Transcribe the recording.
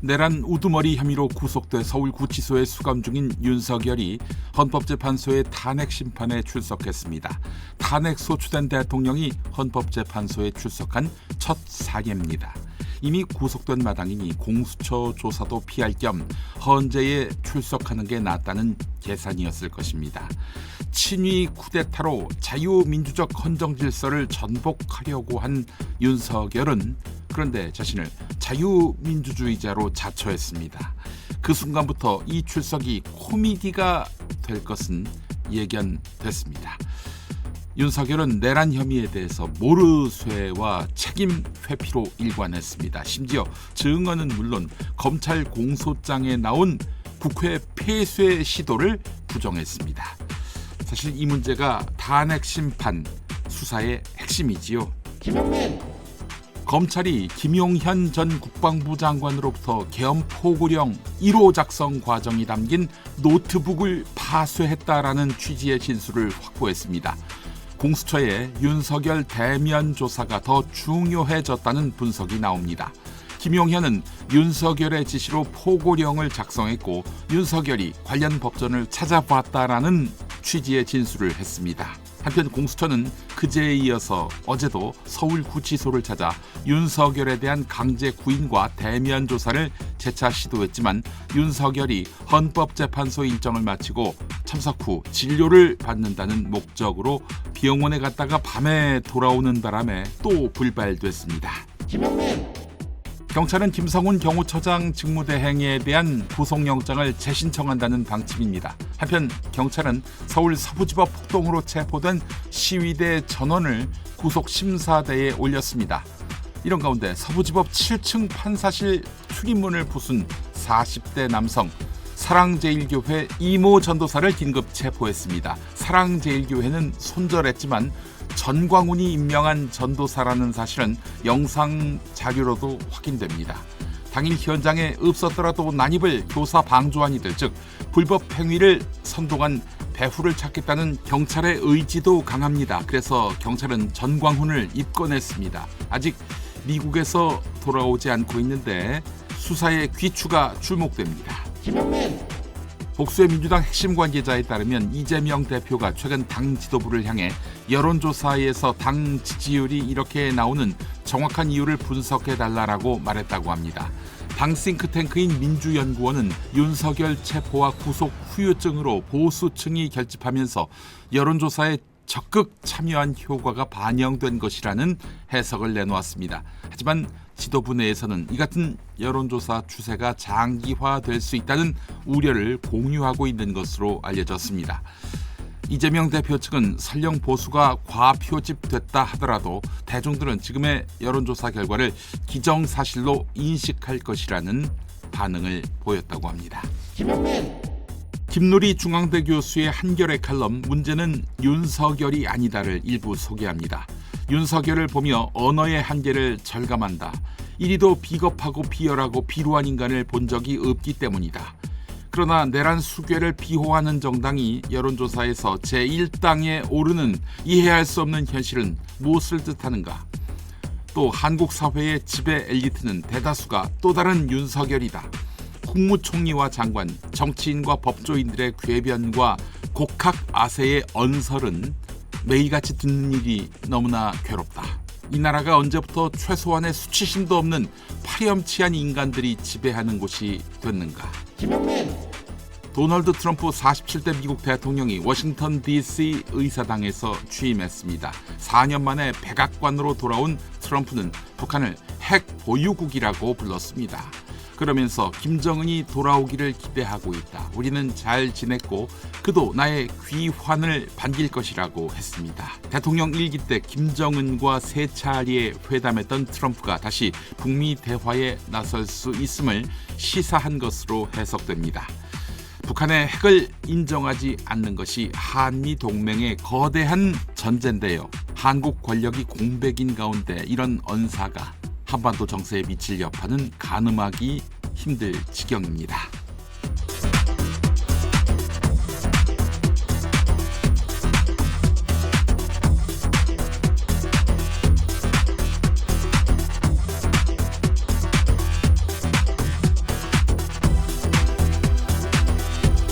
내란 우두머리 혐의로 구속돼 서울구치소에 수감 중인 윤석열이 헌법재판소의 탄핵 심판에 출석했습니다. 탄핵 소추된 대통령이 헌법재판소에 출석한 첫 사례입니다. 이미 구속된 마당이니 공수처 조사도 피할 겸 헌재에 출석하는 게 낫다는 계산이었을 것입니다. 친위 쿠데타로 자유민주적 헌정질서를 전복하려고 한 윤석열은 그런데 자신을 자유민주주의자로 자처했습니다. 그 순간부터 이 출석이 코미디가 될 것은 예견됐습니다. 윤석열은 내란 혐의에 대해서 모르쇠와 책임 회피로 일관했습니다. 심지어 증언은 물론 검찰 공소장에 나온 국회 폐쇄 시도를 부정했습니다. 사실 이 문제가 탄핵 심판 수사의 핵심이지요. 김용민! 검찰이 김용현 전 국방부 장관으로부터 계엄 포고령 1호 작성 과정이 담긴 노트북을 파쇄했다라는 취지의 진술을 확보했습니다. 공수처의 윤석열 대면 조사가 더 중요해졌다는 분석이 나옵니다. 김용현은 윤석열의 지시로 포고령을 작성했고 윤석열이 관련 법전을 찾아봤다라는 취지의 진술을 했습니다. 한편 공수처는 그제에 이어서 어제도 서울구치소를 찾아 윤석열에 대한 강제 구인과 대면 조사를 재차 시도했지만 윤석열이 헌법재판소 일정을 마치고 참석 후 진료를 받는다는 목적으로 병원에 갔다가 밤에 돌아오는 바람에 또 불발됐습니다. 김용민! 경찰은 김성훈 경호처장 직무대행에 대한 구속영장을 재신청한다는 방침입니다. 한편 경찰은 서울 서부지법 폭동으로 체포된 시위대 전원을 구속심사대에 올렸습니다. 이런 가운데 서부지법 7층 판사실 출입문을 부순 40대 남성 사랑제일교회 이모 전도사를 긴급 체포했습니다. 사랑제일교회는 손절했지만 전광훈이 임명한 전도사라는 사실은 영상 자료로도 확인됩니다. 당일 현장에 없었더라도 난입을 교사 방조한이들, 즉 불법 행위를 선동한 배후를 찾겠다는 경찰의 의지도 강합니다. 그래서 경찰은 전광훈을 입건했습니다. 아직 미국에서 돌아오지 않고 있는데 수사의 귀추가 주목됩니다. 김용민! 복수의 민주당 핵심 관계자에 따르면 이재명 대표가 최근 당 지도부를 향해 여론조사에서 당 지지율이 이렇게 나오는 정확한 이유를 분석해달라고 말했다고 합니다. 당 싱크탱크인 민주연구원은 윤석열 체포와 구속 후유증으로 보수층이 결집하면서 여론조사에 적극 참여한 효과가 반영된 것이라는 해석을 내놓았습니다. 하지만 지도부 내에서는 이 같은 여론조사 추세가 장기화될 수 있다는 우려를 공유하고 있는 것으로 알려졌습니다. 이재명 대표 측은 설령 보수가 과표집됐다 하더라도 대중들은 지금의 여론조사 결과를 기정사실로 인식할 것이라는 반응을 보였다고 합니다. 김용민! 김누리 중앙대 교수의 한겨레 칼럼 문제는 윤석열이 아니다를 일부 소개합니다. 윤석열을 보며 언어의 한계를 절감한다. 이리도 비겁하고 비열하고 비루한 인간을 본 적이 없기 때문이다. 그러나 내란 수괴를 비호하는 정당이 여론조사에서 제1당에 오르는 이해할 수 없는 현실은 무엇을 뜻하는가? 또 한국 사회의 지배 엘리트는 대다수가 또 다른 윤석열이다. 국무총리와 장관, 정치인과 법조인들의 궤변과 곡학 아세의 언설은 매일같이 듣는 일이 너무나 괴롭다. 이 나라가 언제부터 최소한의 수치심도 없는 파렴치한 인간들이 지배하는 곳이 됐는가? 김용민! 도널드 트럼프 47대 미국 대통령이 워싱턴 DC 의사당에서 취임했습니다. 4년 만에 백악관으로 돌아온 트럼프는 북한을 핵 보유국이라고 불렀습니다. 그러면서 김정은이 돌아오기를 기대하고 있다. 우리는 잘 지냈고 그도 나의 귀환을 반길 것이라고 했습니다. 대통령 일기 때 김정은과 세 차례 회담했던 트럼프가 다시 북미 대화에 나설 수 있음을 시사한 것으로 해석됩니다. 북한의 핵을 인정하지 않는 것이 한미 동맹의 거대한 전제인데요. 한국 권력이 공백인 가운데 이런 언사가 한반도 정세에 미칠 여파는 가늠하기 힘들 지경입니다.